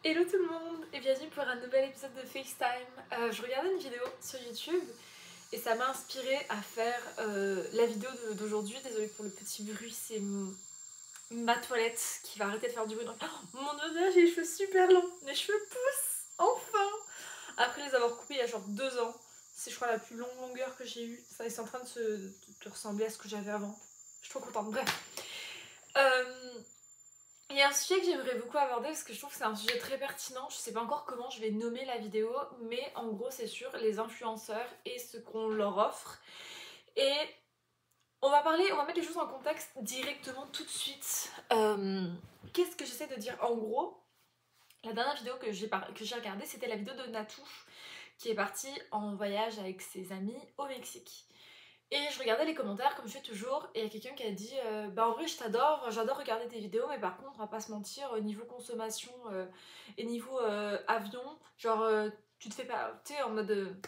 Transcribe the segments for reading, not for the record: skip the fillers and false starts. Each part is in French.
Hello tout le monde et bienvenue pour un nouvel épisode de FaceTime. Je regardais une vidéo sur YouTube et ça m'a inspiré à faire la vidéo d'aujourd'hui. Désolée pour le petit bruit, c'est ma toilette qui va arrêter de faire du bruit. Donc, oh, mon dieu, j'ai les cheveux super longs, mes cheveux poussent, enfin. Après les avoir coupés il y a genre 2 ans, c'est je crois la plus longue longueur que j'ai eue. Ça est en train de ressembler à ce que j'avais avant. Je suis trop contente, bref. Il y a un sujet que j'aimerais beaucoup aborder parce que je trouve que c'est un sujet très pertinent. Je sais pas encore comment je vais nommer la vidéo, mais en gros c'est sur les influenceurs et ce qu'on leur offre. Et on va mettre les choses en contexte directement tout de suite. Qu'est-ce que j'essaie de dire? En gros, la dernière vidéo que j'ai regardée, c'était la vidéo de Natou, qui est partie en voyage avec ses amis au Mexique. Et je regardais les commentaires comme je fais toujours, et il y a quelqu'un qui a dit bah en vrai j'adore regarder tes vidéos, mais par contre on va pas se mentir, niveau consommation et niveau avion, genre tu te fais pas, tu sais en mode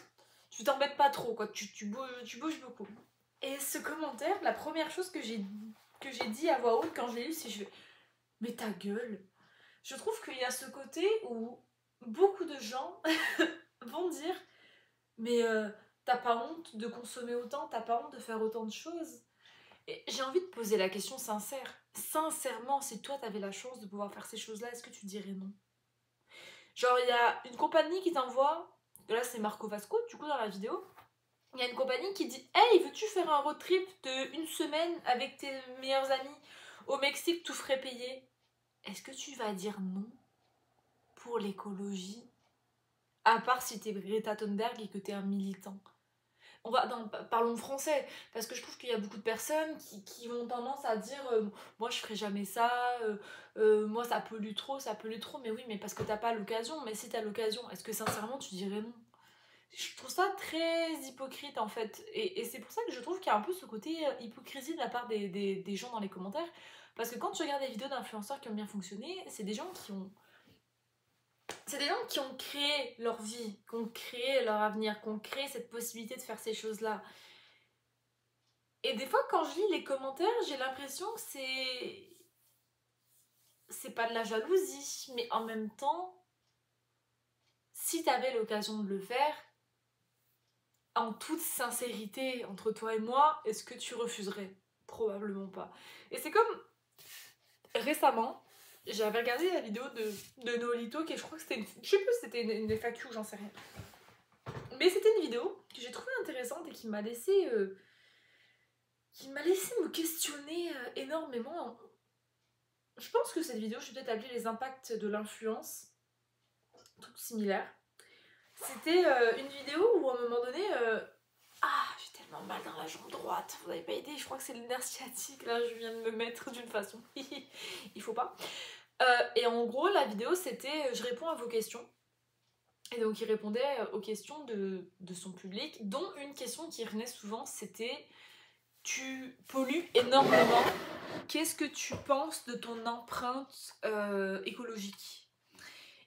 tu t'embêtes pas trop quoi, tu bouges beaucoup. Et ce commentaire, la première chose que j'ai dit à voix haute quand je l'ai lu, c'est je fais mais ta gueule. Je trouve qu'il y a ce côté où beaucoup de gens vont dire mais t'as pas honte de consommer autant, t'as pas honte de faire autant de choses. Et j'ai envie de poser la question sincère. Sincèrement, si toi t'avais la chance de pouvoir faire ces choses-là, est-ce que tu dirais non? Genre, il y a une compagnie qui t'envoie, là c'est Marco Vasco, du coup dans la vidéo, il y a une compagnie qui dit hey, veux-tu faire un road trip de 1 semaine avec tes meilleurs amis au Mexique, tout frais payé? Est-ce que tu vas dire non pour l'écologie? À part si t'es Greta Thunberg et que t'es un militant. Parlons français, parce que je trouve qu'il y a beaucoup de personnes qui ont tendance à dire moi je ferai jamais ça, moi ça pollue trop, mais oui, mais parce que t'as pas l'occasion. Mais si t'as l'occasion, est-ce que sincèrement tu dirais non? Je trouve ça très hypocrite en fait, et c'est pour ça que je trouve qu'il y a un peu ce côté hypocrisie de la part des gens dans les commentaires, parce que quand tu regardes des vidéos d'influenceurs qui ont bien fonctionné, c'est des gens qui ont créé leur vie, qui ont créé leur avenir, qui ont créé cette possibilité de faire ces choses-là. Et des fois, quand je lis les commentaires, j'ai l'impression que c'est pas de la jalousie, mais en même temps, si t'avais l'occasion de le faire, en toute sincérité, entre toi et moi, est-ce que tu refuserais? Probablement pas. Et c'est comme récemment, j'avais regardé la vidéo de Nolito, qui je crois que c'était je sais plus si c'était une FAQ ou j'en sais rien. Mais c'était une vidéo que j'ai trouvée intéressante et qui m'a laissé me questionner énormément. Je pense que cette vidéo, je vais peut-être appeler les impacts de l'influence, tout similaire. C'était une vidéo où à un moment donné, j'ai tellement mal dans la jambe droite, vous n'avez pas aidé, je crois que c'est le nerf sciatique, là je viens de me mettre d'une façon, il faut pas. Et en gros, la vidéo c'était je réponds à vos questions. Et donc il répondait aux questions de son public, dont une question qui revenait souvent, c'était tu pollues énormément, qu'est-ce que tu penses de ton empreinte écologique?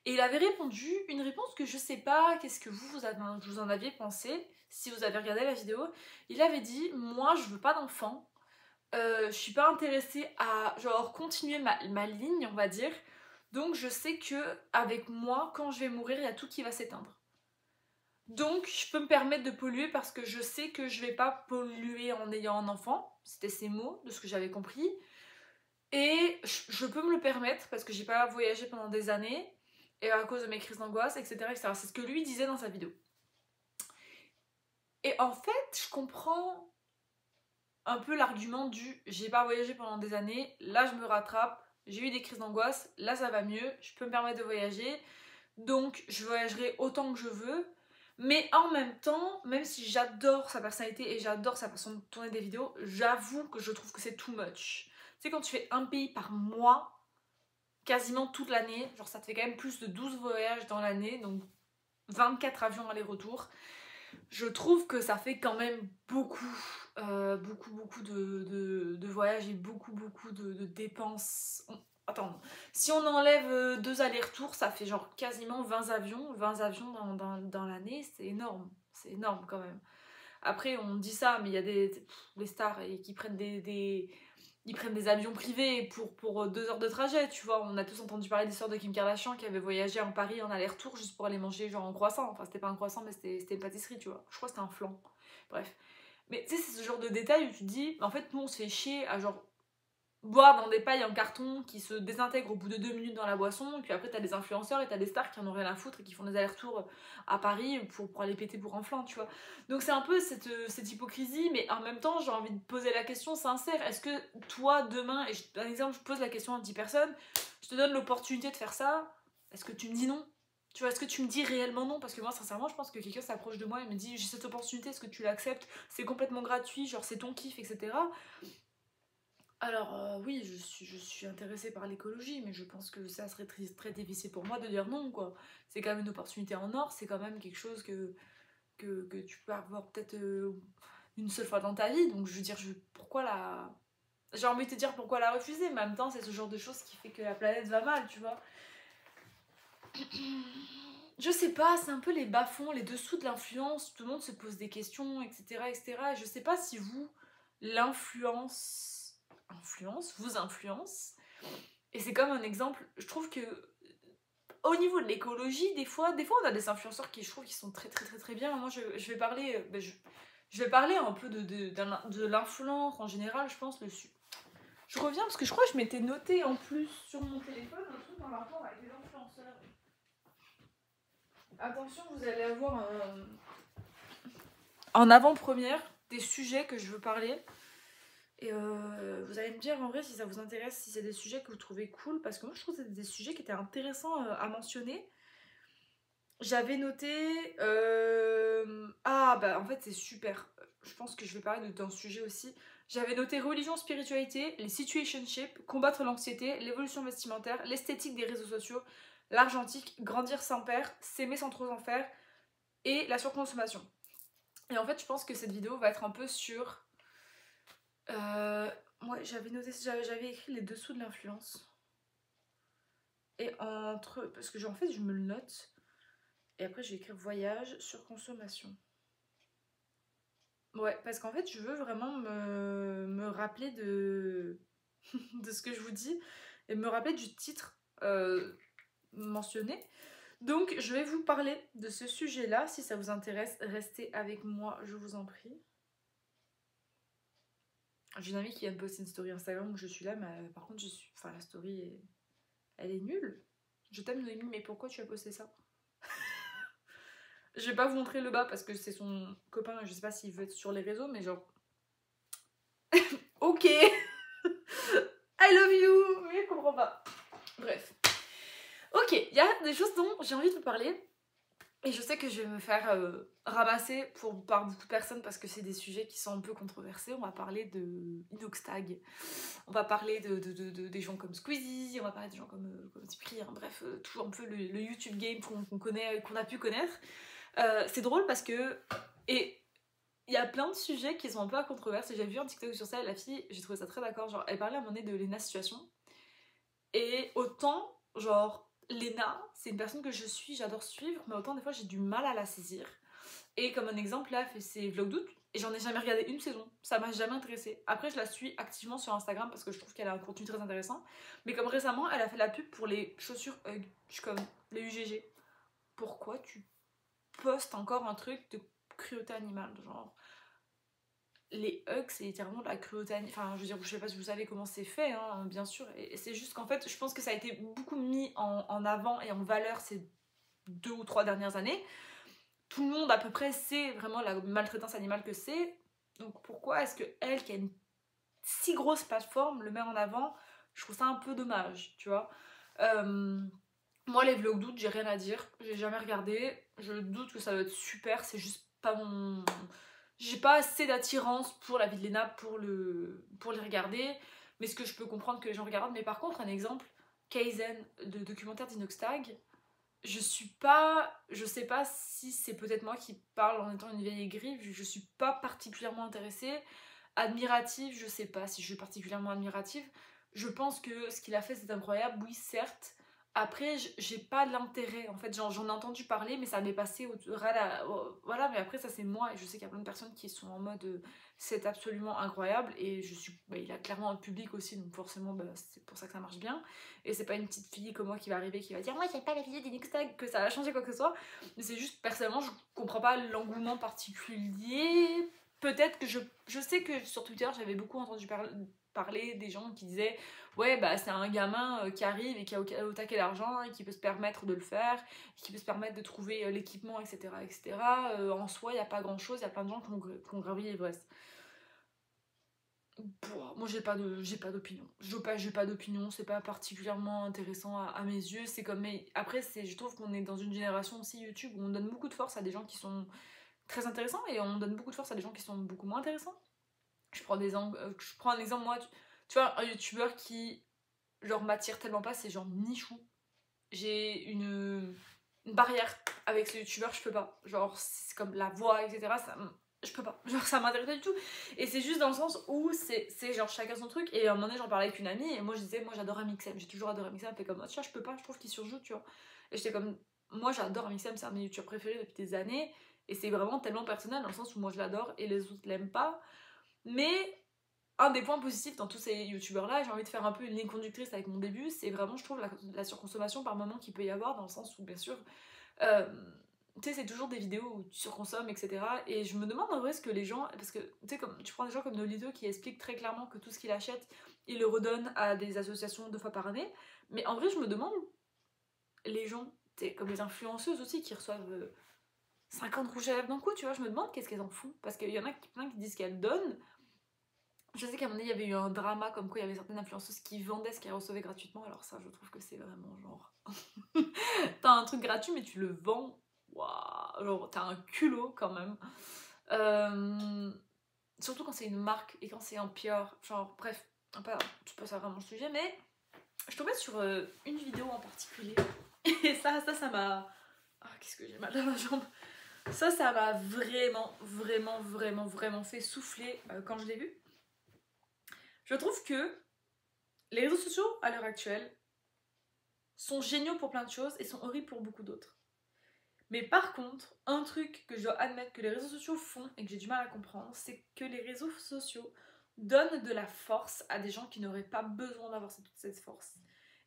Et il avait répondu une réponse que je sais pas, qu'est-ce que vous en aviez pensé, si vous avez regardé la vidéo. Il avait dit, moi je veux pas d'enfant, je suis pas intéressée à genre continuer ma ligne, on va dire, donc je sais que avec moi, quand je vais mourir, il y a tout qui va s'éteindre. Donc je peux me permettre de polluer parce que je sais que je vais pas polluer en ayant un enfant, c'était ses mots, de ce que j'avais compris. Et je peux me le permettre parce que j'ai pas voyagé pendant des années et à cause de mes crises d'angoisse, etc., etc. C'est ce que lui disait dans sa vidéo. Et en fait, je comprends un peu l'argument du j'ai pas voyagé pendant des années, là je me rattrape, j'ai eu des crises d'angoisse, là ça va mieux, je peux me permettre de voyager, donc je voyagerai autant que je veux. Mais en même temps, même si j'adore sa personnalité et j'adore sa façon de tourner des vidéos, j'avoue que je trouve que c'est too much. Tu sais, quand tu fais un pays par mois, quasiment toute l'année, genre ça te fait quand même plus de 12 voyages dans l'année, donc 24 avions aller-retour, je trouve que ça fait quand même beaucoup, beaucoup de voyages et beaucoup de dépenses. Attends, si on enlève 2 allers-retours, ça fait genre quasiment 20 avions dans l'année, c'est énorme quand même. Après on dit ça, mais il y a des stars qui prennent des ils prennent des avions privés pour 2 heures de trajet, tu vois. On a tous entendu parler des histoires de Kim Kardashian qui avait voyagé en Paris en aller-retour juste pour aller manger genre un croissant. Enfin, c'était pas un croissant, mais c'était une pâtisserie, tu vois. Je crois que c'était un flan. Bref. Mais tu sais, c'est ce genre de détail où tu te dis, en fait, nous, on se fait chier à genre boire dans des pailles en carton qui se désintègrent au bout de 2 minutes dans la boisson, et puis après t'as des influenceurs et t'as des stars qui en ont rien à foutre et qui font des allers-retours à Paris pour aller péter pour un flan, tu vois. Donc c'est un peu cette hypocrisie, mais en même temps j'ai envie de poser la question sincère, est-ce que toi demain, et par exemple je pose la question à 10 personnes, je te donne l'opportunité de faire ça, est-ce que tu me dis non? Tu vois, est-ce que tu me dis réellement non? Parce que moi, sincèrement, je pense que quelqu'un s'approche de moi et me dit j'ai cette opportunité, est-ce que tu l'acceptes? C'est complètement gratuit, genre c'est ton kiff, etc. Alors oui, je suis intéressée par l'écologie, mais je pense que ça serait très, très difficile pour moi de dire non, quoi. C'est quand même une opportunité en or, c'est quand même quelque chose que tu peux avoir peut-être une seule fois dans ta vie, donc je veux dire, pourquoi la... J'ai envie de te dire pourquoi la refuser, mais en même temps, c'est ce genre de choses qui fait que la planète va mal, tu vois. Je sais pas, c'est un peu les bas-fonds, les dessous de l'influence, tout le monde se pose des questions, etc., etc. Et je sais pas si vous, vous influence. Et c'est comme un exemple, je trouve que au niveau de l'écologie, des fois on a des influenceurs qui je trouve qui sont très très très très bien. Moi je vais parler, je vais parler un peu de l'influence en général, je pense. Je reviens parce que je crois que je m'étais noté en plus sur mon téléphone un truc en rapport avec les influenceurs. Attention, vous allez avoir en avant-première des sujets que je veux parler. Et vous allez me dire en vrai si ça vous intéresse, si c'est des sujets que vous trouvez cool, parce que moi je trouve que c'est des sujets qui étaient intéressants à mentionner. J'avais noté... Ah bah en fait c'est super, je pense que je vais parler d'un sujet aussi. J'avais noté religion, spiritualité, les situationships, combattre l'anxiété, l'évolution vestimentaire, l'esthétique des réseaux sociaux, l'argentique, grandir sans père, s'aimer sans trop en faire, et la surconsommation. Et en fait je pense que cette vidéo va être un peu sur... Ouais, j'avais noté, j'avais écrit les dessous de l'influence. Et entre... Parce que en fait, je me le note. Et après, je vais écrire voyage, surconsommation. Ouais, parce qu'en fait, je veux vraiment me rappeler de... de ce que je vous dis. Et me rappeler du titre mentionné. Donc, je vais vous parler de ce sujet-là. Si ça vous intéresse, restez avec moi, je vous en prie. J'ai une amie qui vient de poster une story Instagram où je suis là, mais par contre, enfin, la story, elle est nulle. Je t'aime Noémie, mais pourquoi tu as posté ça? Je vais pas vous montrer le bas parce que c'est son copain, je sais pas s'il veut être sur les réseaux, mais genre... Ok. I love you. Mais je comprends pas. Bref. Ok, il y a des choses dont j'ai envie de vous parler. Et je sais que je vais me faire ramasser par beaucoup de personnes parce que c'est des sujets qui sont un peu controversés. On va parler de Inoxtag, on va parler des gens comme Squeezie, on va parler des gens comme Cyprien, bref, tout un peu le YouTube game qu'on connaît, qu'on a pu connaître. C'est drôle parce que... Et il y a plein de sujets qui sont un peu à controverse. J'ai vu un TikTok sur ça et la fille, j'ai trouvé ça très d'accord. Genre, elle parlait à un moment donné de Lena Situation. Et autant, genre... Léna, c'est une personne que je suis, j'adore suivre, mais autant des fois j'ai du mal à la saisir. Et comme un exemple, là, elle fait ses vlogs d'août, et j'en ai jamais regardé une saison, ça m'a jamais intéressée. Après, je la suis activement sur Instagram parce que je trouve qu'elle a un contenu très intéressant. Mais comme récemment, elle a fait la pub pour les chaussures Hug, je suis comme les UGG. Pourquoi tu postes encore un truc de cruauté animale, genre les hugs, c'est littéralement de la cruauté animale. Enfin, je veux dire, je sais pas si vous savez comment c'est fait, hein, bien sûr. Et c'est juste qu'en fait, je pense que ça a été beaucoup mis en avant et en valeur ces 2 ou 3 dernières années. Tout le monde à peu près sait vraiment la maltraitance animale que c'est. Donc pourquoi est-ce que elle, qui a une si grosse plateforme, le met en avant? Je trouve ça un peu dommage, tu vois. Moi, les vlogs d'août, j'ai rien à dire. J'ai jamais regardé. Je doute que ça doit être super. C'est juste pas mon... J'ai pas assez d'attirance pour la vie de Léna pour les regarder. Mais ce que je peux comprendre que les gens regardent. Mais par contre, un exemple, Kaizen, de documentaire d'Inoxtag. Je sais pas si c'est peut-être moi qui parle en étant une vieille aigrie. Je suis pas particulièrement intéressée. Admirative, je sais pas si je suis particulièrement admirative. Je pense que ce qu'il a fait, c'est incroyable. Oui, certes. Après, j'ai pas l'intérêt, en fait, j'en ai entendu parler, mais ça m'est passé voilà, mais après, ça c'est moi, et je sais qu'il y a plein de personnes qui sont en mode c'est absolument incroyable, et il a clairement un public aussi, donc forcément, bah, c'est pour ça que ça marche bien, et c'est pas une petite fille comme moi qui va arriver, qui va dire moi j'ai pas la vidéo d'Inextag, que ça va changer quoi que ce soit, mais c'est juste, personnellement, je comprends pas l'engouement particulier. Peut-être que je sais que sur Twitter, j'avais beaucoup entendu parler des gens qui disaient ouais, bah c'est un gamin qui arrive et qui a au taquet l'argent et qui peut se permettre de le faire, qui peut se permettre de trouver l'équipement, etc. etc. En soi, il n'y a pas grand chose, il y a plein de gens qui ont gravi l'Everest. Moi, j'ai pas d'opinion. J'ai pas d'opinion, c'est pas particulièrement intéressant à mes yeux. C'est comme. Mais après, je trouve qu'on est dans une génération aussi YouTube où on donne beaucoup de force à des gens qui sont très intéressants et on donne beaucoup de force à des gens qui sont beaucoup moins intéressants. Je prends un exemple, moi, tu vois, un YouTuber qui genre m'attire tellement pas, c'est genre Michou. J'ai une barrière avec ce youtubeur, je peux pas. Genre, c'est comme la voix, etc. Je peux pas. Genre, ça m'intéresse pas du tout. Et c'est juste dans le sens où c'est genre chacun son truc. Et à un moment donné, j'en parlais avec une amie et moi je disais, moi j'adore Amixem. J'ai toujours adoré Amixem. Elle fait comme, oh, tiens, je peux pas, je trouve qu'il surjoue, tu vois. Et j'étais comme, moi j'adore Amixem, c'est un de mes youtubeurs préférés depuis des années. Et c'est vraiment tellement personnel dans le sens où moi je l'adore et les autres l'aiment pas. Mais un des points positifs dans tous ces youtubeurs là, j'ai envie de faire un peu une ligne conductrice avec mon début, c'est vraiment, je trouve, la surconsommation par moment qu'il peut y avoir, dans le sens où, bien sûr, euh, tu sais, c'est toujours des vidéos où tu surconsommes, etc. Et je me demande en vrai ce que les gens, parce que tu sais, comme tu prends des gens comme Nolito qui expliquent très clairement que tout ce qu'il achète, il le redonne à des associations 2 fois par année, mais en vrai, je me demande, les gens, tu sais, comme les influenceuses aussi qui reçoivent 50 rouges à lèvres d'un coup, tu vois, je me demande qu'est-ce qu'elles en font, parce qu'il y en a plein qui disent qu'elles donnent. Je sais qu'à un moment donné, il y avait eu un drama comme quoi il y avait certaines influenceuses qui vendaient ce qu'elles recevaient gratuitement. Alors ça, je trouve que c'est vraiment genre... T'as un truc gratuit, mais tu le vends. Waouh, genre, t'as un culot quand même. Surtout quand c'est une marque et quand c'est un PR. Genre, bref, tu peux savoir vraiment le sujet, mais je tombais sur une vidéo en particulier. Et ça m'a... Ah, qu'est-ce que j'ai mal dans la jambe. Ça m'a vraiment fait souffler quand je l'ai vu. Je trouve que les réseaux sociaux, à l'heure actuelle, sont géniaux pour plein de choses et sont horribles pour beaucoup d'autres. Mais par contre, un truc que je dois admettre que les réseaux sociaux font et que j'ai du mal à comprendre, c'est que les réseaux sociaux donnent de la force à des gens qui n'auraient pas besoin d'avoir toute cette force.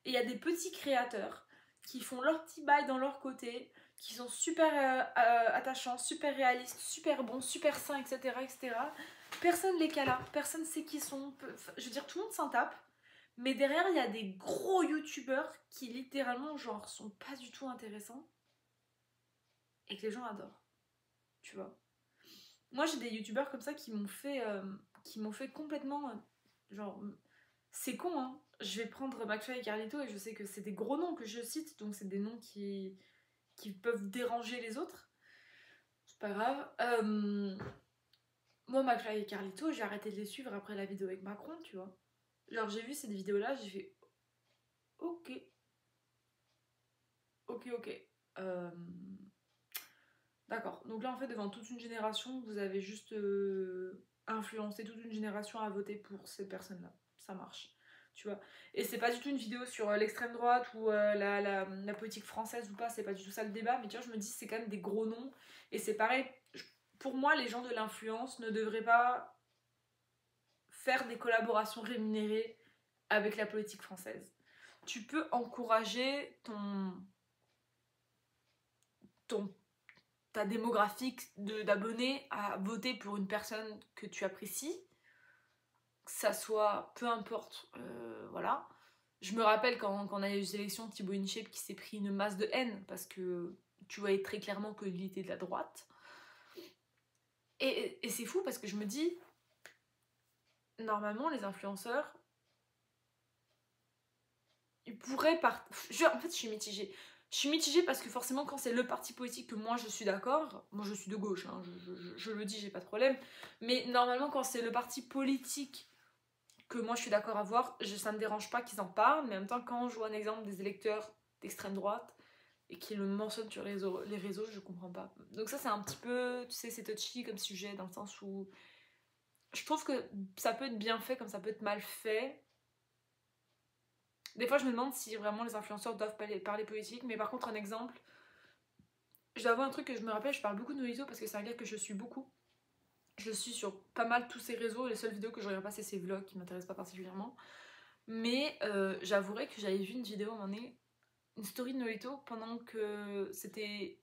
Et il y a des petits créateurs qui font leur petit bail dans leur côté, qui sont super attachants, super réalistes, super bons, super sains, etc. etc. Personne les cala, personne sait qui sont. Je veux dire, tout le monde s'en tape. Mais derrière, il y a des gros youtubeurs qui littéralement, genre, sont pas du tout intéressants et que les gens adorent. Tu vois. Moi, j'ai des youtubeurs comme ça qui m'ont fait complètement. Genre, c'est con, hein. Je vais prendre McFly et Carlito et je sais que c'est des gros noms que je cite, donc c'est des noms qui peuvent déranger les autres. C'est pas grave. Moi, McFly et Carlito, j'ai arrêté de les suivre après la vidéo avec Macron, tu vois. Genre, j'ai vu cette vidéo-là, j'ai fait ok. Ok. Euh, D'accord. Donc là, en fait, devant toute une génération, vous avez juste influencé toute une génération à voter pour ces personnes-là. Ça marche. Tu vois. Et c'est pas du tout une vidéo sur l'extrême droite ou la politique française ou pas, c'est pas du tout ça le débat, mais tu vois, je me dis c'est quand même des gros noms. Et c'est pareil, pour moi, les gens de l'influence ne devraient pas faire des collaborations rémunérées avec la politique française. Tu peux encourager ta démographique d'abonnés à voter pour une personne que tu apprécies, que ça soit, peu importe, voilà. Je me rappelle quand on a eu les élections, Thibaut InShape qui s'est pris une masse de haine parce que tu voyais très clairement qu'il était de la droite. Et c'est fou parce que je me dis, normalement les influenceurs, ils pourraient en fait, je suis mitigée. Je suis mitigée parce que forcément, quand c'est le parti politique que moi je suis d'accord, moi je suis de gauche, hein, je le dis, j'ai pas de problème, mais normalement, quand c'est le parti politique que moi je suis d'accord à voir, ça me dérange pas qu'ils en parlent, mais en même temps, quand je vois un exemple des électeurs d'extrême droite et qu'ils le mentionnent sur les réseaux, je comprends pas. Donc, ça, c'est un petit peu, tu sais, c'est touchy comme sujet, dans le sens où je trouve que ça peut être bien fait comme ça peut être mal fait. Des fois je me demande si vraiment les influenceurs doivent parler politique, mais par contre un exemple, je dois avoir un truc que je me rappelle, je parle beaucoup de Nolito parce que c'est un gars que je suis beaucoup. Je le suis sur pas mal tous ses réseaux, les seules vidéos que je regarde pas c'est ses vlogs qui m'intéressent pas particulièrement. Mais j'avouerai que j'avais vu une vidéo à un moment donné, une story de Nolito pendant que c'était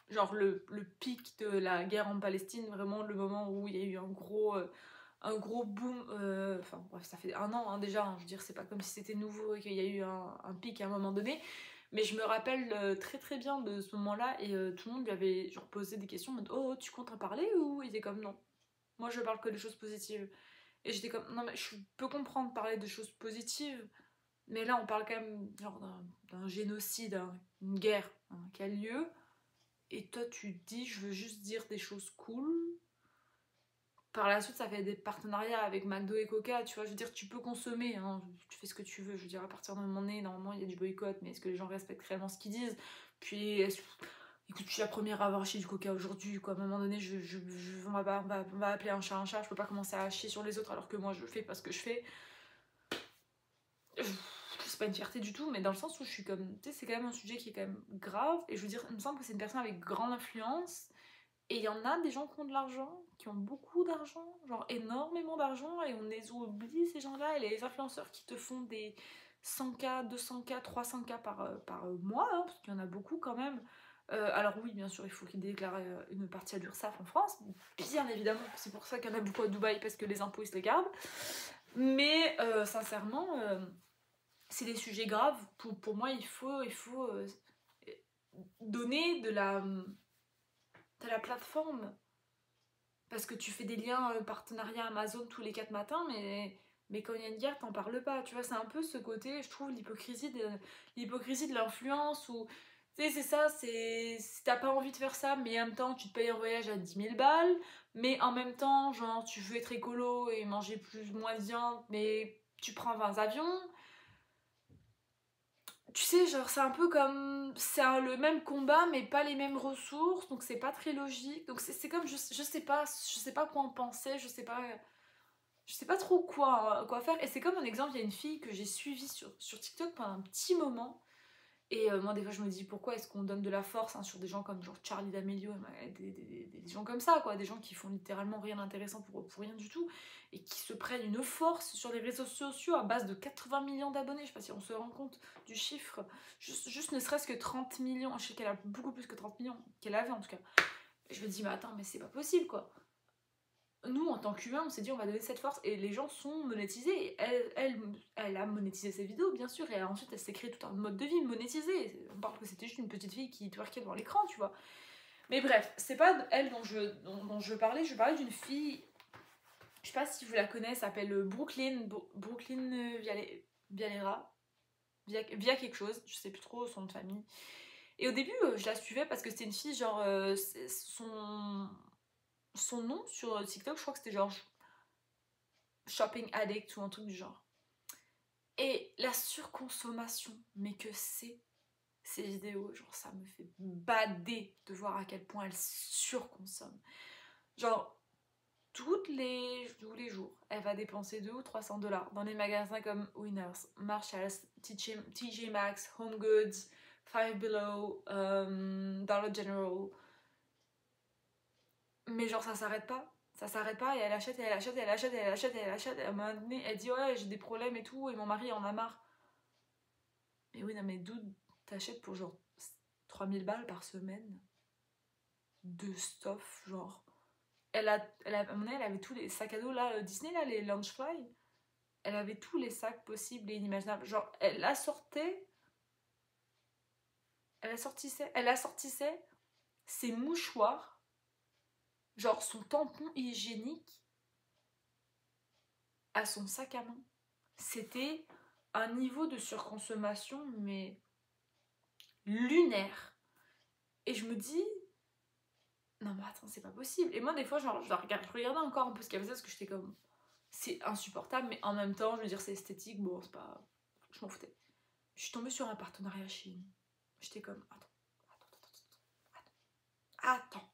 genre le pic de la guerre en Palestine, vraiment le moment où il y a eu un gros boom, enfin bref ça fait un an hein, déjà, hein, je veux dire c'est pas comme si c'était nouveau et qu'il y a eu un pic à un moment donné, mais je me rappelle très très bien de ce moment là et tout le monde lui avait genre posé des questions en mode oh tu comptes en parler ou il était comme non, moi je parle que des choses positives et j'étais comme non mais je peux comprendre parler de choses positives mais là on parle quand même genre d'un génocide, hein, une guerre hein, qui a lieu et toi tu te dis je veux juste dire des choses cool. Par la suite ça fait des partenariats avec McDo et Coca, tu vois, je veux dire tu peux consommer, hein, tu fais ce que tu veux, je veux dire à partir d'un moment donné normalement il y a du boycott mais est-ce que les gens respectent réellement ce qu'ils disent, puis écoute je suis la première à avoir acheté du Coca aujourd'hui quoi, à un moment donné on va appeler un chat, je peux pas commencer à chier sur les autres alors que moi je le fais parce que je fais, c'est pas une fierté du tout mais dans le sens où je suis comme, tu sais c'est quand même un sujet qui est quand même grave et je veux dire il me semble que c'est une personne avec grande influence. Et il y en a des gens qui ont de l'argent, qui ont beaucoup d'argent, genre énormément d'argent, et on les oublie ces gens-là, et les influenceurs qui te font des 100K, 200K, 300K par mois, hein, parce qu'il y en a beaucoup quand même. Alors oui, bien sûr, il faut qu'ils déclarent une partie à l'URSSAF en France, bien évidemment, c'est pour ça qu'il y en a beaucoup à Dubaï, parce que les impôts, ils se les gardent. Mais sincèrement, c'est des sujets graves. Pour moi, il faut donner de la plateforme. Parce que tu fais des liens partenariat Amazon tous les 4 matins, mais quand il y a une guerre, t'en parles pas. Tu vois, c'est un peu ce côté, je trouve, l'hypocrisie de l'influence où, tu sais, c'est ça, c'est si t'as pas envie de faire ça, mais en même temps, tu te payes un voyage à 10 000 balles, mais en même temps, genre, tu veux être écolo et manger moins de viande, mais tu prends 20 avions. Tu sais, genre, c'est un peu comme. Le même combat, mais pas les mêmes ressources, donc c'est pas très logique. Donc c'est comme, je sais pas quoi en penser, je sais pas trop quoi faire. Et c'est comme un exemple, il y a une fille que j'ai suivie sur TikTok pendant un petit moment. Et moi, des fois, je me dis pourquoi est-ce qu'on donne de la force hein, sur des gens comme genre Charlie D'Amelio, des gens comme ça, quoi, des gens qui font littéralement rien d'intéressant pour rien du tout et qui se prennent une force sur les réseaux sociaux à base de 80 millions d'abonnés. Je sais pas si on se rend compte du chiffre, juste ne serait-ce que 30 millions. Je sais qu'elle a beaucoup plus que 30 millions, qu'elle avait en tout cas. Et je me dis, mais attends, mais c'est pas possible quoi. Nous, en tant qu'humains, on s'est dit on va donner cette force et les gens sont monétisés. Et elle a monétisé ses vidéos, bien sûr, et ensuite elle s'est créé tout un mode de vie monétisé. On parle que c'était juste une petite fille qui twerkait devant l'écran, tu vois. Mais bref, c'est pas elle dont je parlais. Je parlais d'une fille, je sais pas si vous la connaissez, elle s'appelle Brooklyn Vialera. Via quelque chose, je sais plus trop son nom de famille. Et au début, je la suivais parce que c'était une fille, genre, son nom sur TikTok, je crois que c'était genre shopping addict ou un truc du genre. Et la surconsommation, mais que c'est ces vidéos, genre ça me fait bader de voir à quel point elle surconsomme. Genre, tous les jours, elle va dépenser 200 ou 300 $ dans des magasins comme Winners, Marshalls, TJ Maxx, Home Goods, Five Below, Dollar General. Mais genre ça s'arrête pas. Ça s'arrête pas et elle achète et elle achète et elle achète et elle achète et elle achète. Et à un moment donné, elle dit ouais j'ai des problèmes et tout et mon mari en a marre. Mais oui non mais d'où t'achètes pour genre 3000 balles par semaine de stuff genre. À un moment donné, elle avait tous les sacs à dos là, Disney là, les Loungefly. Elle avait tous les sacs possibles et inimaginables. Genre elle assortissait ses mouchoirs, genre son tampon hygiénique à son sac à main. C'était un niveau de surconsommation, mais lunaire. Et je me dis, non mais attends, c'est pas possible. Et moi, des fois, genre, je regardais encore un peu ce qu'elle faisait parce que j'étais comme, c'est insupportable, mais en même temps, je veux dire, c'est esthétique, bon, c'est pas. Je m'en foutais. Je suis tombée sur un partenariat Shein. J'étais comme, attends.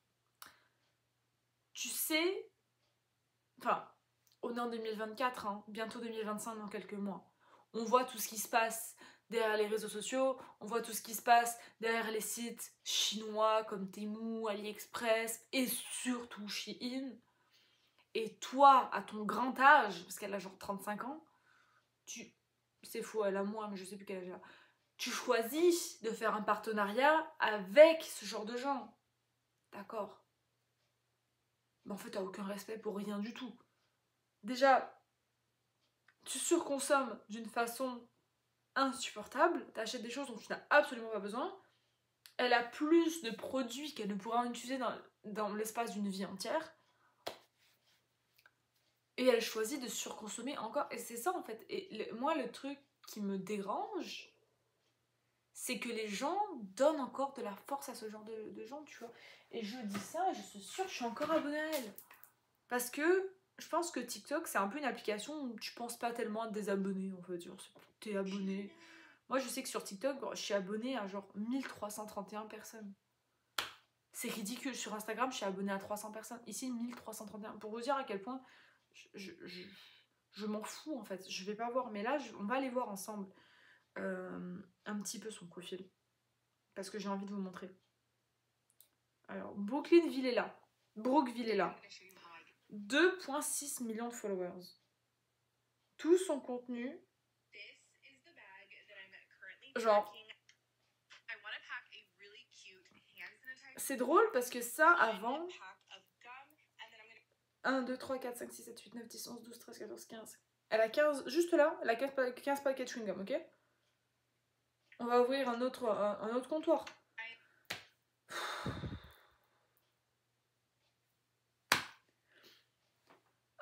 Tu sais, enfin, on est en 2024, hein, bientôt 2025 dans quelques mois. On voit tout ce qui se passe derrière les réseaux sociaux, on voit tout ce qui se passe derrière les sites chinois comme Temu, AliExpress et surtout Shein. Et toi, à ton grand âge, parce qu'elle a genre 35 ans, c'est faux, elle a moins, mais je sais plus quel âge elle a. Tu choisis de faire un partenariat avec ce genre de gens. D'accord. Mais en fait, t'as aucun respect pour rien du tout. Déjà, tu surconsommes d'une façon insupportable, t'achètes des choses dont tu n'as absolument pas besoin, elle a plus de produits qu'elle ne pourra utiliser dans l'espace d'une vie entière, et elle choisit de surconsommer encore, et c'est ça en fait. Et moi, le truc qui me dérange, c'est que les gens donnent encore de la force à ce genre de gens, tu vois. Et je dis ça, et je suis sûre que je suis encore abonnée à elle. Parce que je pense que TikTok, c'est un peu une application où tu penses pas tellement à te désabonner, en fait. Genre, t'es abonné. Moi, je sais que sur TikTok, je suis abonnée à genre 1331 personnes. C'est ridicule. Sur Instagram, je suis abonnée à 300 personnes. Ici, 1331. Pour vous dire à quel point je m'en fous, en fait. Je vais pas voir. Mais là, on va aller voir ensemble un petit peu son profil. Parce que j'ai envie de vous montrer. Alors, Brooklyn Villela. Brooke Villela. 2,6 millions de followers. Tout son contenu. Genre. C'est drôle parce que ça, avant. 1, 2, 3, 4, 5, 6, 7, 8, 9, 10, 11, 12, 13, 14, 15. Elle a 15, juste là, elle a 15 paquets de chewing-gum, ok? On va ouvrir un autre comptoir.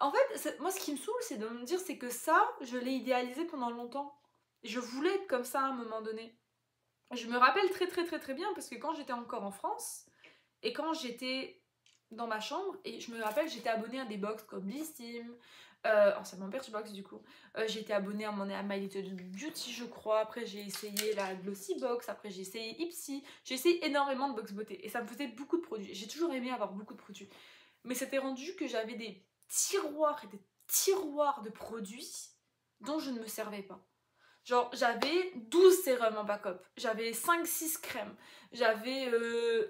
En fait, moi ce qui me saoule, c'est de me dire, c'est que ça, je l'ai idéalisé pendant longtemps. Je voulais être comme ça à un moment donné. Je me rappelle très bien, parce que quand j'étais encore en France, et quand j'étais dans ma chambre, et je me rappelle, j'étais abonnée à des box comme Blistim, anciennement Birchbox du coup, j'étais abonnée à My Little Beauty je crois, après j'ai essayé la Glossy Box, après j'ai essayé Ipsy, j'ai essayé énormément de box beauté, et ça me faisait beaucoup de produits, j'ai toujours aimé avoir beaucoup de produits, mais c'était rendu que j'avais des tiroirs et des tiroirs de produits dont je ne me servais pas. Genre, j'avais 12 sérums en backup, j'avais 5-6 crèmes, j'avais...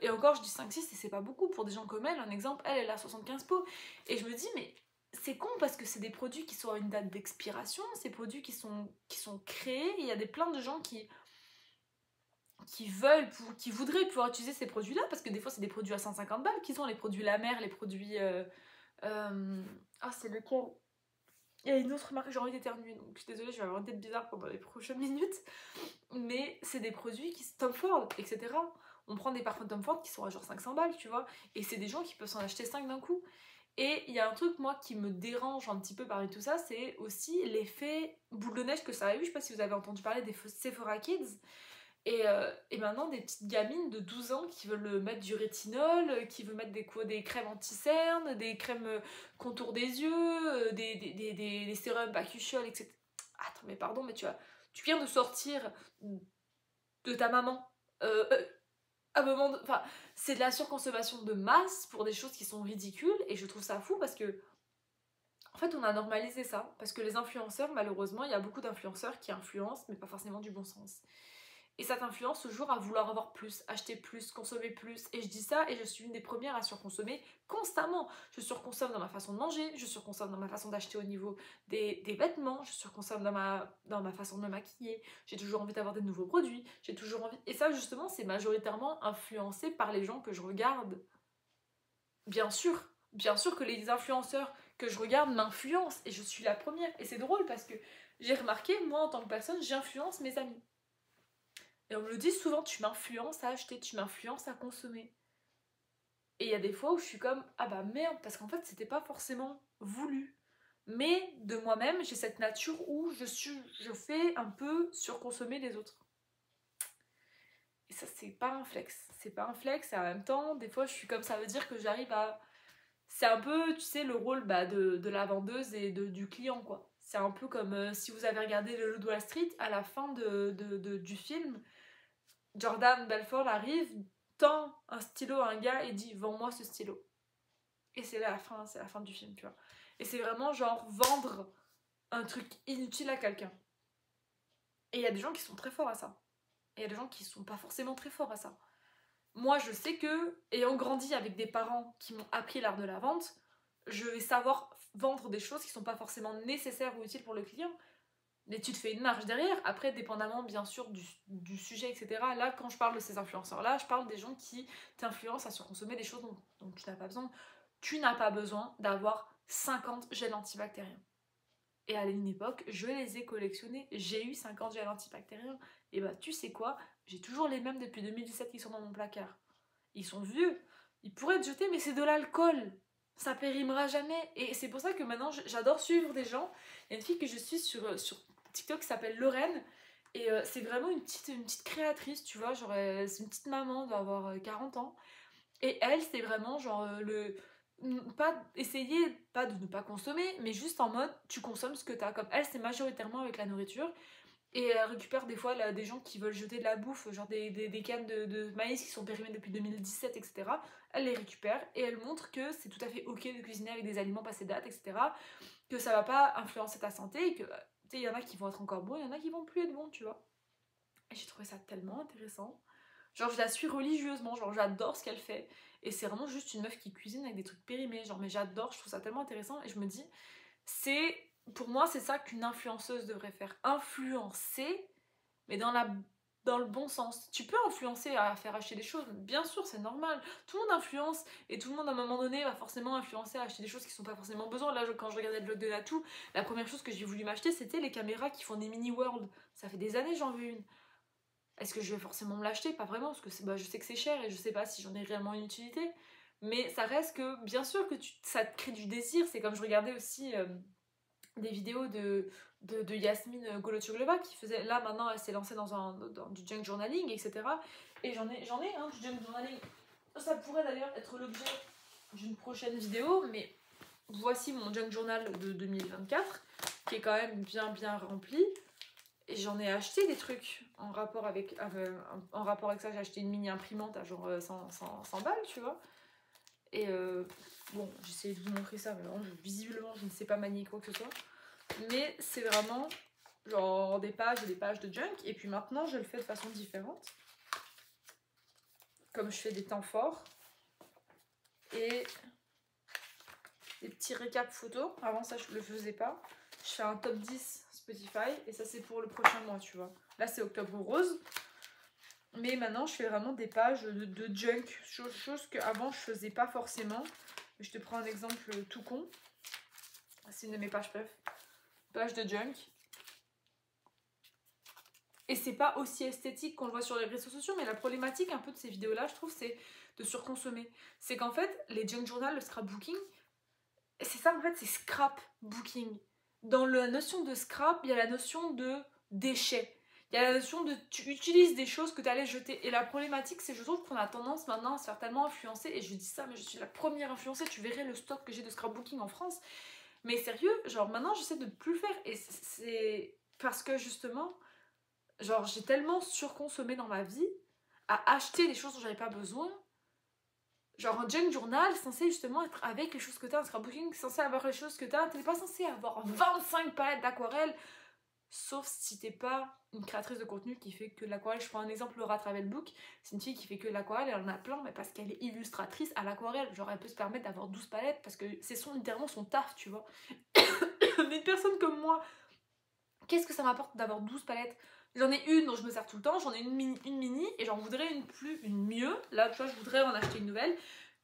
et encore, je dis 5-6 et c'est pas beaucoup pour des gens comme elle. Un exemple, elle a 75 pots. Et je me dis, mais c'est con parce que c'est des produits qui sont à une date d'expiration, ces produits qui sont créés. Il y a plein de gens qui voudraient pouvoir utiliser ces produits-là, parce que des fois, c'est des produits à 150 balles qui sont les produits La Mer, les produits... Ah, c'est lequel? Il y a une autre marque, j'ai envie d'éternuer, donc je suis désolée, je vais avoir une tête bizarre pendant les prochaines minutes. Mais c'est des produits qui... Tom Ford, etc. On prend des parfums Tom Ford qui sont à genre 500 balles, tu vois. Et c'est des gens qui peuvent s'en acheter 5 d'un coup. Et il y a un truc, moi, qui me dérange un petit peu parmi tout ça, c'est aussi l'effet boule de neige que ça a eu. Je sais pas si vous avez entendu parler des Sephora Kids. Et maintenant, des petites gamines de 12 ans qui veulent mettre du rétinol, qui veulent mettre des crèmes anti-cernes, des crèmes contour des yeux, des sérums bacuchiol, etc. Attends, mais pardon, mais tu viens de sortir de ta maman. À un moment enfin, c'est de la surconsommation de masse pour des choses qui sont ridicules, et je trouve ça fou parce que en fait on a normalisé ça, parce que les influenceurs, malheureusement, il y a beaucoup d'influenceurs qui influencent mais pas forcément du bon sens. Et ça t'influence toujours à vouloir avoir plus, acheter plus, consommer plus. Et je dis ça, et je suis une des premières à surconsommer constamment. Je surconsomme dans ma façon de manger, je surconsomme dans ma façon d'acheter au niveau des vêtements, je surconsomme dans ma façon de me maquiller. J'ai toujours envie d'avoir des nouveaux produits, j'ai toujours envie... Et ça, justement, c'est majoritairement influencé par les gens que je regarde. Bien sûr que les influenceurs que je regarde m'influencent, et je suis la première. Et c'est drôle parce que j'ai remarqué, moi, en tant que personne, j'influence mes amis. Et on me le dit souvent, tu m'influences à acheter, tu m'influences à consommer. Et il y a des fois où je suis comme, ah bah merde, parce qu'en fait c'était pas forcément voulu. Mais de moi-même, j'ai cette nature où je fais un peu surconsommer les autres. Et ça, c'est pas un flex. C'est pas un flex, et en même temps, des fois je suis comme, ça veut dire que j'arrive à... C'est un peu, tu sais, le rôle de la vendeuse et du client, quoi. C'est un peu comme si vous avez regardé Le Loup de Wall Street, à la fin du film, Jordan Belfort arrive, tend un stylo à un gars et dit vends-moi ce stylo. Et c'est la fin du film, tu vois. Et c'est vraiment genre vendre un truc inutile à quelqu'un. Et il y a des gens qui sont très forts à ça. Et il y a des gens qui sont pas forcément très forts à ça. Moi, je sais que, ayant grandi avec des parents qui m'ont appris l'art de la vente, je vais savoir vendre des choses qui sont pas forcément nécessaires ou utiles pour le client. Mais tu te fais une marge derrière. Après, dépendamment bien sûr du sujet, etc. Là, quand je parle de ces influenceurs-là, je parle des gens qui t'influencent à surconsommer des choses dont tu n'as pas besoin. Tu n'as pas besoin d'avoir 50 gels antibactériens. Et à une époque, je les ai collectionnés. J'ai eu 50 gels antibactériens. Et bah, tu sais quoi? J'ai toujours les mêmes depuis 2017 qui sont dans mon placard. Ils sont vieux. Ils pourraient être jetés, mais c'est de l'alcool. Ça périmera jamais. Et c'est pour ça que maintenant, j'adore suivre des gens. Il y a une fille que je suis sur TikTok qui s'appelle Lorraine. Et c'est vraiment une petite créatrice, tu vois. Genre, c'est une petite maman, elle doit avoir 40 ans. Et elle, c'est vraiment genre pas essayer pas de ne pas consommer, mais juste en mode tu consommes ce que t'as. Comme elle, c'est majoritairement avec la nourriture. Et elle récupère des fois là, des gens qui veulent jeter de la bouffe, genre des cannes de maïs qui sont périmées depuis 2017, etc. Elle les récupère et elle montre que c'est tout à fait ok de cuisiner avec des aliments passés date, etc. Que ça va pas influencer ta santé et que tu sais, il y en a qui vont être encore bons, il y en a qui vont plus être bons, tu vois. Et j'ai trouvé ça tellement intéressant. Genre, je la suis religieusement, genre, j'adore ce qu'elle fait. Et c'est vraiment juste une meuf qui cuisine avec des trucs périmés. Genre, mais j'adore, je trouve ça tellement intéressant. Et je me dis, c'est. Pour moi, c'est ça qu'une influenceuse devrait faire. Influencer, mais dans le bon sens. Tu peux influencer à faire acheter des choses, bien sûr, c'est normal. Tout le monde influence et tout le monde à un moment donné va forcément influencer à acheter des choses qui sont pas forcément besoin. Là, quand je regardais le vlog de Natou, la première chose que j'ai voulu m'acheter, c'était les caméras qui font des mini world. Ça fait des années que j'en veux une. Est-ce que je vais forcément me l'acheter? Pas vraiment, parce que je sais que c'est cher et je sais pas si j'en ai réellement une utilité. Mais ça reste que, bien sûr que ça te crée du désir. C'est comme je regardais aussi des vidéos de Yasmine Goloturleva qui faisait. Là, maintenant, elle s'est lancée dans du junk journaling, etc. Et j'en ai du junk journaling. Ça pourrait d'ailleurs être l'objet d'une prochaine vidéo, mais voici mon junk journal de 2024 qui est quand même bien rempli. Et j'en ai acheté des trucs en rapport avec ça. J'ai acheté une mini imprimante à genre 100 balles, tu vois. Et bon, j'essaie de vous montrer ça, mais vraiment, visiblement, je ne sais pas manier quoi que ce soit. Mais c'est vraiment genre des pages et des pages de junk. Et puis maintenant, je le fais de façon différente. Comme je fais des temps forts. Et des petits récaps photos. Avant ça, je le faisais pas. Je fais un top 10 Spotify et ça c'est pour le prochain mois, tu vois. Là c'est octobre rose. Mais maintenant je fais vraiment des pages de junk, chose qu'avant je faisais pas forcément. Je te prends un exemple tout con. C'est une de mes pages préf. Page de junk. Et c'est pas aussi esthétique qu'on le voit sur les réseaux sociaux, mais la problématique un peu de ces vidéos là, je trouve, c'est de surconsommer. C'est qu'en fait, les junk journal, le scrapbooking, c'est ça en fait, c'est scrapbooking. Dans la notion de scrap, il y a la notion de déchets. Il y a la notion de tu utilises des choses que tu allais jeter. Et la problématique, c'est je trouve qu'on a tendance maintenant à se faire tellement influencer. Et je dis ça, mais je suis la première influencée. Tu verrais le stock que j'ai de scrapbooking en France. Mais sérieux, genre maintenant j'essaie de ne plus le faire. Et c'est parce que justement, genre j'ai tellement surconsommé dans ma vie à acheter des choses dont j'avais pas besoin. Genre un junk journal, censé justement être avec les choses que t'as, un scrapbooking, censé avoir les choses que t'as. T'es pas censé avoir 25 palettes d'aquarelle, sauf si t'es pas une créatrice de contenu qui fait que de l'aquarelle. Je prends un exemple, Laura Travelbook, c'est une fille qui fait que de l'aquarelle, elle en a plein, mais parce qu'elle est illustratrice à l'aquarelle. Genre elle peut se permettre d'avoir 12 palettes parce que c'est littéralement son taf, tu vois. Mais une personne comme moi, qu'est-ce que ça m'apporte d'avoir 12 palettes? J'en ai une dont je me sers tout le temps, j'en ai une mini et j'en voudrais une mieux. Là, tu vois, je voudrais en acheter une nouvelle.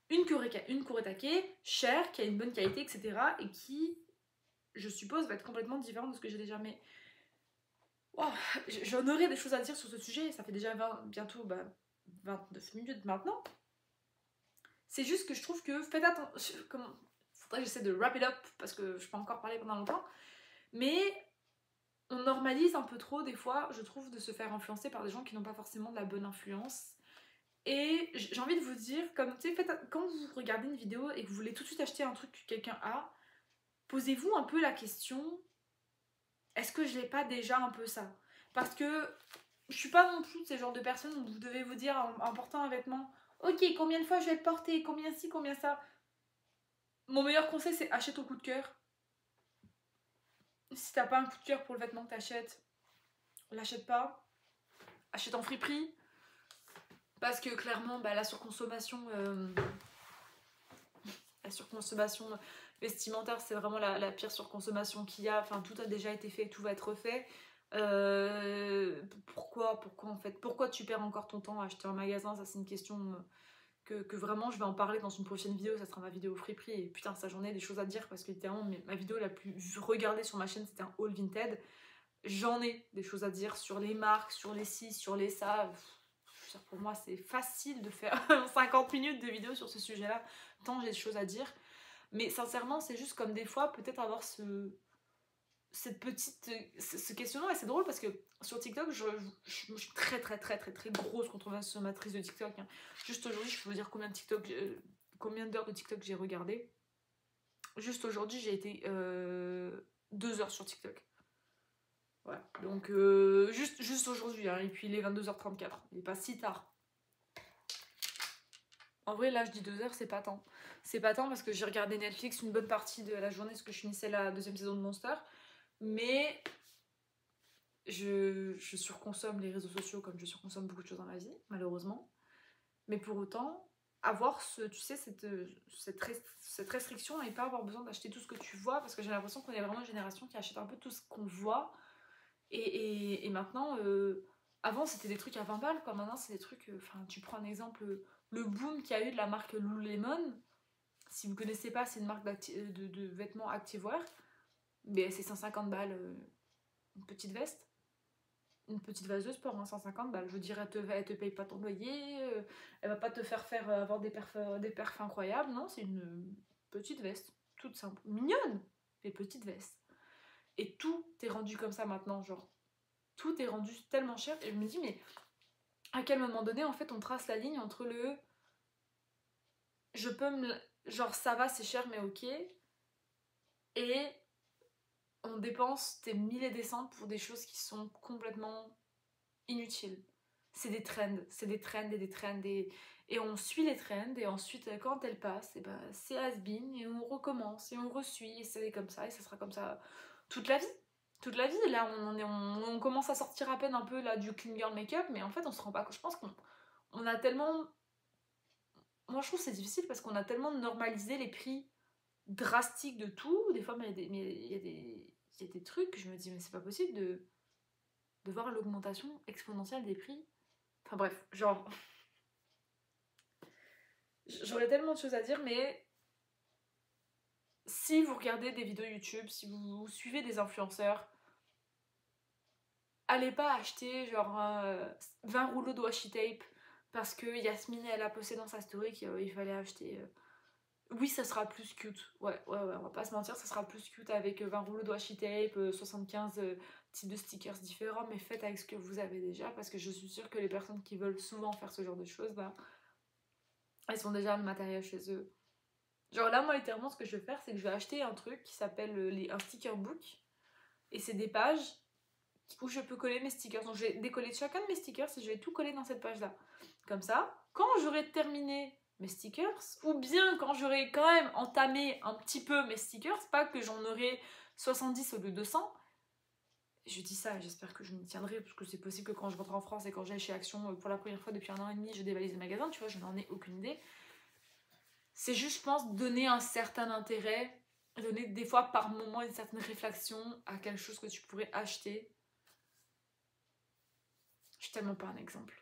Une Kuretake, chère, qui a une bonne qualité, etc. Et qui, je suppose, va être complètement différente de ce que j'ai déjà. Mais wow, j'en aurais des choses à dire sur ce sujet. Ça fait déjà bientôt 29 minutes maintenant. C'est juste que je trouve que faites attention. Faudrait que j'essaie de wrap it up parce que je peux encore parler pendant longtemps. Mais on normalise un peu trop des fois, je trouve, de se faire influencer par des gens qui n'ont pas forcément de la bonne influence. Et j'ai envie de vous dire, comme tu sais, quand vous regardez une vidéo et que vous voulez tout de suite acheter un truc que quelqu'un a, posez-vous un peu la question, est-ce que je l'ai pas déjà un peu ça? Parce que je suis pas non plus de ces genres de personnes où vous devez vous dire en portant un vêtement, ok, combien de fois je vais le porter, combien ci, combien ça. Mon meilleur conseil, c'est achète au coup de cœur. Si t'as pas un coup de cœur pour le vêtement que t'achètes, l'achète pas. Achète en friperie. Parce que clairement, bah, la surconsommation vestimentaire, c'est vraiment la pire surconsommation qu'il y a. Enfin, tout a déjà été fait, tout va être fait. Pourquoi en fait, pourquoi tu perds encore ton temps à acheter en magasin? Ça, c'est une question que vraiment je vais en parler dans une prochaine vidéo. Ça sera ma vidéo friperie. Et putain, ça, j'en ai des choses à dire parce que littéralement, ma vidéo la plus regardée sur ma chaîne, c'était un haul Vinted. J'en ai des choses à dire sur les marques, sur les ci, sur les ça. Pour moi, c'est facile de faire 50 minutes de vidéo sur ce sujet-là, tant j'ai des choses à dire. Mais sincèrement, c'est juste comme des fois, peut-être avoir ce questionnement. Et c'est drôle parce que sur TikTok, je suis très grosse consommatrice de TikTok. Hein. Juste aujourd'hui, je peux vous dire combien d'heures de TikTok j'ai regardé. Juste aujourd'hui, j'ai été 2 heures sur TikTok. Voilà, donc juste aujourd'hui, hein, et puis il est 22h34, il n'est pas si tard. En vrai, là je dis 2 heures, c'est pas tant. C'est pas tant parce que j'ai regardé Netflix une bonne partie de la journée parce que je finissais la 2e saison de Monster. Mais je surconsomme les réseaux sociaux comme je surconsomme beaucoup de choses dans ma vie, malheureusement. Mais pour autant, avoir cette restriction et pas avoir besoin d'acheter tout ce que tu vois, parce que j'ai l'impression qu'on est vraiment une génération qui achète un peu tout ce qu'on voit. Et maintenant, avant c'était des trucs à 20 balles, quoi. Maintenant c'est des trucs, enfin tu prends un exemple, le boom qu'il y a eu de la marque Lululemon, si vous connaissez pas, c'est une marque de vêtements activewear, mais c'est 150 balles, une petite veste, une petite veste de sport, hein, 150 balles, je veux dire, elle te paye pas ton loyer, elle va pas te faire avoir des perfs incroyables, non, c'est une petite veste, toute simple, mignonne, mais petite veste. Et tout est rendu comme ça maintenant, genre tout est rendu tellement cher. Et je me dis, mais à quel moment donné, en fait, on trace la ligne entre le je peux me. Genre, ça va, c'est cher, mais ok. Et on dépense des milliers et des cents pour des choses qui sont complètement inutiles. C'est des trends, et des trends. Et on suit les trends, et ensuite, quand elles passent, et ben, c'est has-been, et on recommence, et on resuit, et c'est comme ça, et ça sera comme ça toute la vie. Toute la vie, là on commence à sortir à peine un peu là du clean girl make-up, mais en fait on se rend pas compte. Je pense qu'on a tellement. Moi je trouve que c'est difficile parce qu'on a tellement normalisé les prix drastiques de tout. Des fois, il y a des trucs que je me dis, mais c'est pas possible de voir l'augmentation exponentielle des prix. Enfin bref, genre. J'aurais tellement de choses à dire, mais si vous regardez des vidéos YouTube, si vous suivez des influenceurs, allez pas acheter genre 20 rouleaux de washi tape parce que Yasmine elle a posté dans sa story qu'il fallait acheter. Oui, ça sera plus cute. Ouais, on va pas se mentir, ça sera plus cute avec 20 rouleaux de washi tape, 75 types de stickers différents, mais faites avec ce que vous avez déjà parce que je suis sûre que les personnes qui veulent souvent faire ce genre de choses, bah, elles ont déjà le matériel chez eux. Genre là, moi, littéralement, ce que je vais faire, c'est que je vais acheter un truc qui s'appelle un sticker book et c'est des pages où je peux coller mes stickers. Donc je vais décoller chacun de mes stickers et je vais tout coller dans cette page là. Comme ça, quand j'aurai terminé mes stickers, ou bien quand j'aurai quand même entamé un petit peu mes stickers, pas que j'en aurai 70 au lieu de 100, je dis ça, j'espère que je m'y tiendrai, parce que c'est possible que quand je rentre en France et quand j'aille chez Action pour la première fois depuis 1 an et demi, je dévalise le magasin, tu vois, je n'en ai aucune idée. C'est juste, je pense, donner un certain intérêt, donner des fois par moment une certaine réflexion à quelque chose que tu pourrais acheter. Je suis tellement pas un exemple.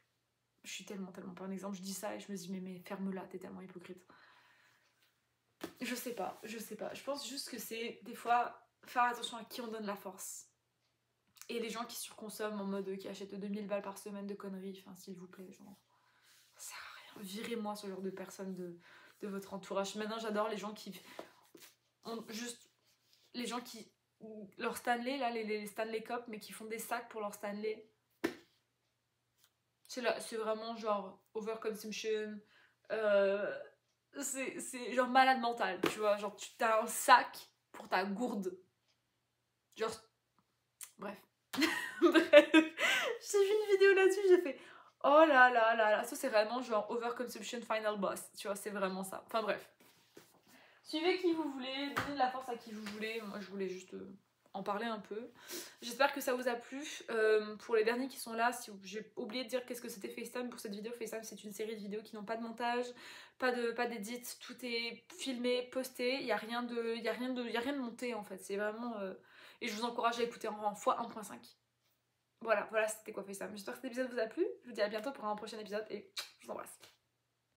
Je suis tellement pas un exemple. Je dis ça et je me dis, mais ferme-la, t'es tellement hypocrite. Je sais pas. Je pense juste que c'est, des fois, faire attention à qui on donne la force. Et les gens qui surconsomment en mode qui achètent 2000 balles par semaine de conneries, enfin, s'il vous plaît, genre, ça sert à rien. Virez-moi ce genre de personnes de votre entourage. Maintenant, j'adore les gens qui ont juste. Les gens qui. Leur Stanley, là, les Stanley Cup, mais qui font des sacs pour leur Stanley. C'est vraiment genre overconsumption. C'est genre malade mental, tu vois. Genre, tu as un sac pour ta gourde. Genre. Bref. Bref. J'ai vu une vidéo là-dessus, j'ai fait. Oh là là là là. Ça, c'est vraiment genre overconsumption final boss. Tu vois, c'est vraiment ça. Enfin, bref. Suivez qui vous voulez, donnez de la force à qui vous voulez. Moi, je voulais juste en parler un peu. J'espère que ça vous a plu. Pour les derniers qui sont là, si j'ai oublié de dire qu'est-ce que c'était FaceTime pour cette vidéo. FaceTime, c'est une série de vidéos qui n'ont pas de montage, pas d'édit, tout est filmé, posté, il n'y a rien de monté en fait, c'est vraiment... Et je vous encourage à écouter en x1.5. Voilà, c'était quoi FaceTime. J'espère que cet épisode vous a plu, je vous dis à bientôt pour un prochain épisode et je vous embrasse.